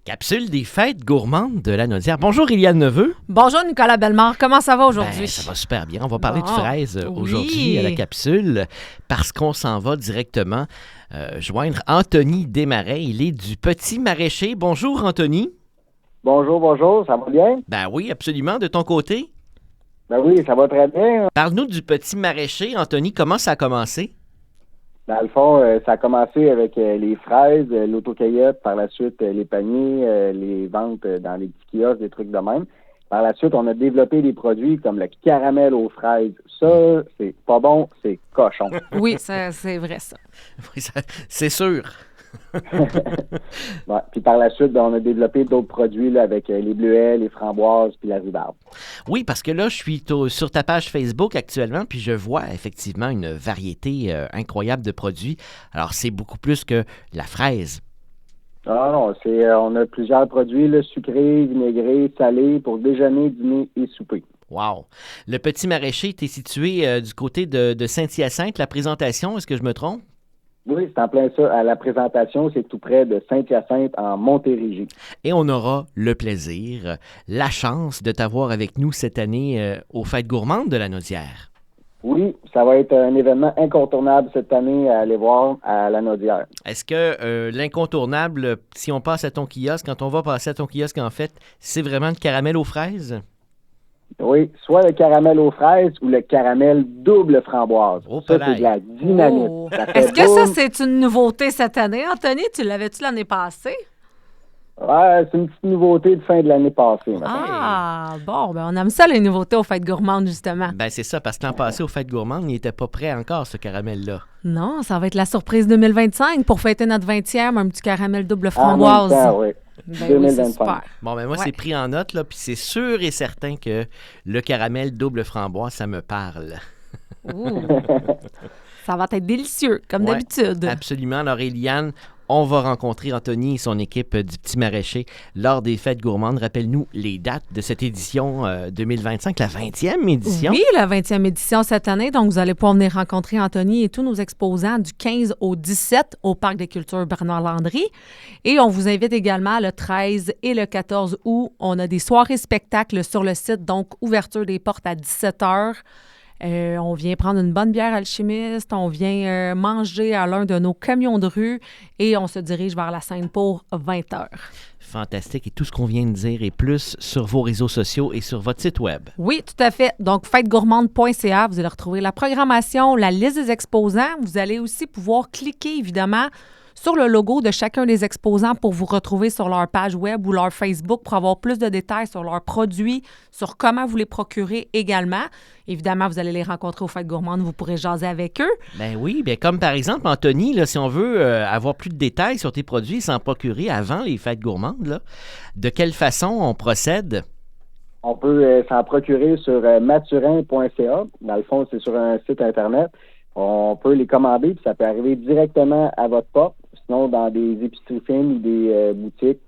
Capsule des fêtes gourmandes de la Naudière. Bonjour, Iliane Neveu. Bonjour, Nicolas Bellemare. Comment ça va aujourd'hui? Ben, ça va super bien. On va parler de fraises Oui. aujourd'hui à la capsule parce qu'on s'en va directement joindre Anthony Desmarais. Il est du Petit Maraîcher. Bonjour, Anthony. Bonjour, ça va bien? Ben oui, absolument. De ton côté? Ben oui, ça va très bien. Parle-nous du Petit Maraîcher, Anthony. Comment ça a commencé? Dans le fond, ça a commencé avec les fraises, l'autocueillette, par la suite les paniers, les ventes dans les petits kiosques, des trucs de même. Par la suite, on a développé des produits comme le caramel aux fraises. Ça, c'est pas bon, c'est cochon. Oui, c'est vrai ça. Oui, c'est sûr. Ouais. Puis par la suite, ben, on a développé d'autres produits là, avec les bleuets, les framboises, puis la rhubarbe. Oui, parce que là, je suis sur ta page Facebook actuellement, puis je vois effectivement une variété incroyable de produits. Alors, c'est beaucoup plus que la fraise. Ah non, on a plusieurs produits, là, sucrés, vinaigrés, salés, pour déjeuner, dîner et souper. Wow! Le Petit Maraîcher est situé du côté de Saint-Hyacinthe. La présentation, est-ce que je me trompe? Oui, c'est en plein ça. À la présentation, c'est tout près de Saint-Hyacinthe, en Montérégie. Et on aura le plaisir, la chance de t'avoir avec nous cette année aux Fêtes gourmandes de la Naudière. Oui, ça va être un événement incontournable cette année à aller voir à la Naudière. Est-ce que l'incontournable, si on passe à ton kiosque, quand on va passer à ton kiosque, en fait, c'est vraiment le caramel aux fraises? Oui, soit le caramel aux fraises ou le caramel double framboise. Oh, ça, c'est de la dynamite. Oh. Ça fait Est-ce que ça, boum. c'est une nouveauté cette année, Anthony? Tu l'avais-tu l'année passée? Ouais, c'est une petite nouveauté de fin de l'année passée. Maintenant. Ah, bon, ben on aime ça, les nouveautés aux fêtes gourmandes, justement. Ben c'est ça, parce que l'an passé, aux Fêtes gourmandes, il n'était pas prêt encore, ce caramel-là. Non, ça va être la surprise 2025 pour fêter notre 20e, un petit caramel double En framboise. même temps, oui. Ben oui, c'est 2025. super. Bon, ben moi, Ouais. c'est pris en note, là, puis c'est sûr et certain que le caramel double framboise, ça me parle. Ouh. Ça va être délicieux, comme Ouais, d'habitude. Absolument. Alors, Eliane, on va rencontrer Anthony et son équipe du Petit Maraîcher lors des Fêtes gourmandes. Rappelle-nous les dates de cette édition 2025, la 20e édition. Oui, la 20e édition cette année. Donc, vous allez pouvoir venir rencontrer Anthony et tous nos exposants du 15 au 17 au Parc des cultures Bernard-Landry. Et on vous invite également le 13 et le 14 août. On a des soirées spectacles sur le site, donc ouverture des portes à 17h. On vient prendre une bonne bière alchimiste, on vient manger à l'un de nos camions de rue et on se dirige vers la scène pour 20h. Fantastique. Et tout ce qu'on vient de dire et plus sur vos réseaux sociaux et sur votre site web. Oui, tout à fait. Donc, fêtegourmande.ca, vous allez retrouver la programmation, la liste des exposants. Vous allez aussi pouvoir cliquer, évidemment, sur le logo de chacun des exposants pour vous retrouver sur leur page web ou leur Facebook pour avoir plus de détails sur leurs produits, sur comment vous les procurer également. Évidemment, vous allez les rencontrer aux Fêtes gourmandes, vous pourrez jaser avec eux. Ben oui, ben comme par exemple, Anthony, là, si on veut avoir plus de détails sur tes produits et s'en procurer avant les Fêtes gourmandes, là, de quelle façon on procède? On peut s'en procurer sur mathurin.ca. Dans le fond, c'est sur un site Internet. On peut les commander, puis ça peut arriver directement à votre porte. Sinon, dans des épiceries fines ou des boutiques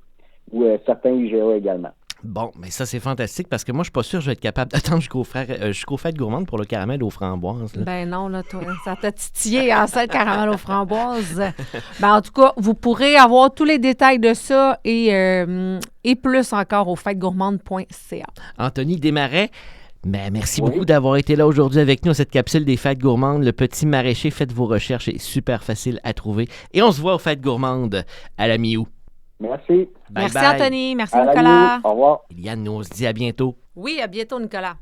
ou certains IGA également. Bon, mais ça, c'est fantastique parce que moi, je suis pas sûr que je vais être capable d'attendre jusqu'aux Fêtes gourmandes pour le caramel aux framboises. Là. Ben non, là, toi, ça t'a titillé en seul caramel aux framboises. Ben, en tout cas, vous pourrez avoir tous les détails de ça et plus encore au fêtegourmande.ca. Anthony Desmarais, ben, merci Oui. beaucoup d'avoir été là aujourd'hui avec nous à cette capsule des Fêtes gourmandes. Le Petit Maraîcher, faites vos recherches, c'est super facile à trouver. Et on se voit aux Fêtes gourmandes à la mi-août. Merci. Bye Merci bye. Anthony, merci À la Nicolas. mi-août. Au revoir. Eliane, nous on se dit à bientôt. Oui, à bientôt Nicolas.